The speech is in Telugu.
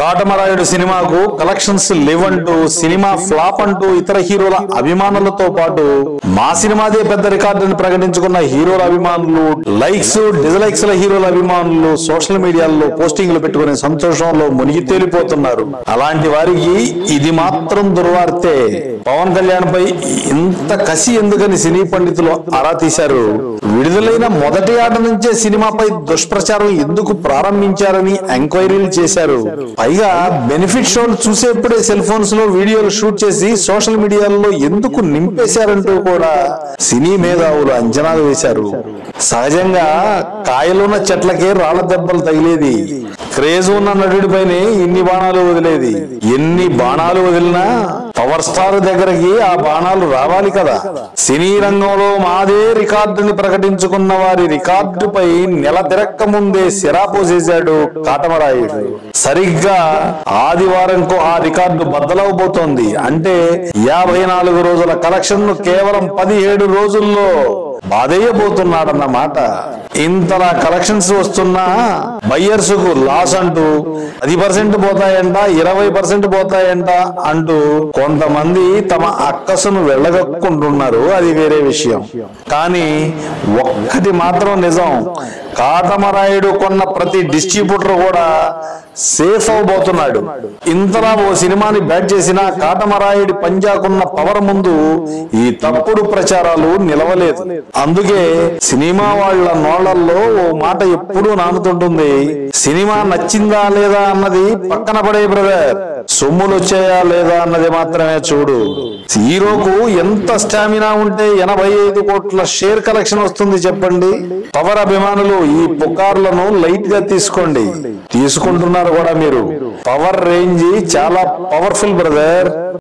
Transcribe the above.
కాటమరాయుడు సినిమాకు కలెక్షన్స్ లేవంటూ సినిమా ఫ్లాప్ అంటూ ఇతర హీరోల అభిమానులతో పాటు మా సినిమాదే పెద్ద రికార్డుని ప్రకటించుకున్న హీరోల అభిమానులు, లైక్స్ డిస్లైక్స్ హీరోల అభిమానులు సోషల్ మీడియాలో పోస్టింగ్లు పెట్టుకునే సంతోషంలో మునిగి తేలిపోతున్నారు. అలాంటి వారికి ఇది మాత్రం దుర్వార్తే. పవన్ కళ్యాణ్ పై ఇంత కసి ఎందుకని సినీ పండితులు ఆరా తీశారు. విడుదలైన మొదటి ఆట నుంచే సినిమాపై దుష్ప్రచారం ఎందుకు ప్రారంభించారని ఎంక్వైరీలు చేశారు. పైగా బెనిఫిట్ షోలు చూసేప్పుడే సెల్ ఫోన్స్ లో వీడియోలు షూట్ చేసి సోషల్ మీడియాలో ఎందుకు నింపేశారంటూ కూడా సినీ మేధావులు అంచనాలు వేశారు. సహజంగా కాయలున్న చెట్లకే రాళ్ల దెబ్బలు తగిలేది. క్రేజ్ ఉన్న నటుడిపైనే ఇన్ని బాణాలు వదిలేది. ఎన్ని బాణాలు వదిలినా పవర్ స్టార్ దగ్గరికి ఆ బాణాలు రావాలి కదా. సినీ రంగంలో మాదే రికార్డుని ప్రకటించుకున్న వారి రికార్డుపై నెల తిరక్క ముందే సిరా పోసేశాడు కాటమరాయుడు. సరిగ్గా ఆదివారంకు ఆ రికార్డు బద్దలవబోతోంది. అంటే 54 రోజుల కలెక్షన్ ను కేవలం 17 రోజుల్లో బాధేయబోతున్నాడన్నమాట. ఇంతలా కలెక్షన్స్ వస్తున్నా బయ్యర్స్ కు లాస్ అంటూ 10% పోతాయంట, 20% పోతాయంట అంటూ కొంతమంది తమ అక్కసును వెళ్ళగక్కుంటున్నారు. అది వేరే విషయం. కానీ ఒక్కటి మాత్రం నిజం, కాటమరాయుడు కొన్న ప్రతి డిస్ట్రిబ్యూటర్ కూడా సేఫ్ అవబోతున్నాడు. ఇంతలా ఓ సినిమాని బ్యాట్ చేసిన కాటమరాయుడి పంజాకున్న పవర్ ముందు ఈ తప్పుడు ప్రచారాలు నిలవలేదు. అందుకే సినిమా వాళ్ళ నోళ్లలో ఓ మాట ఎప్పుడూ నానుతుంటుంది, సినిమా నచ్చిందా లేదా అన్నది పక్కన పడే బ్రదర్, సొమ్ములు వచ్చాయా లేదా అన్నది మాత్రమే చూడు. హీరోకు ఎంత స్టామినా ఉంటే 85 కోట్ల షేర్ కలెక్షన్ వస్తుంది చెప్పండి. పవర్ అభిమానులు ఈ పుకార్లను లైట్ గా తీసుకోండి. తీసుకుంటున్నారు కూడా మీరు. పవర్ రేంజ్ చాలా పవర్ఫుల్ బ్రదర్.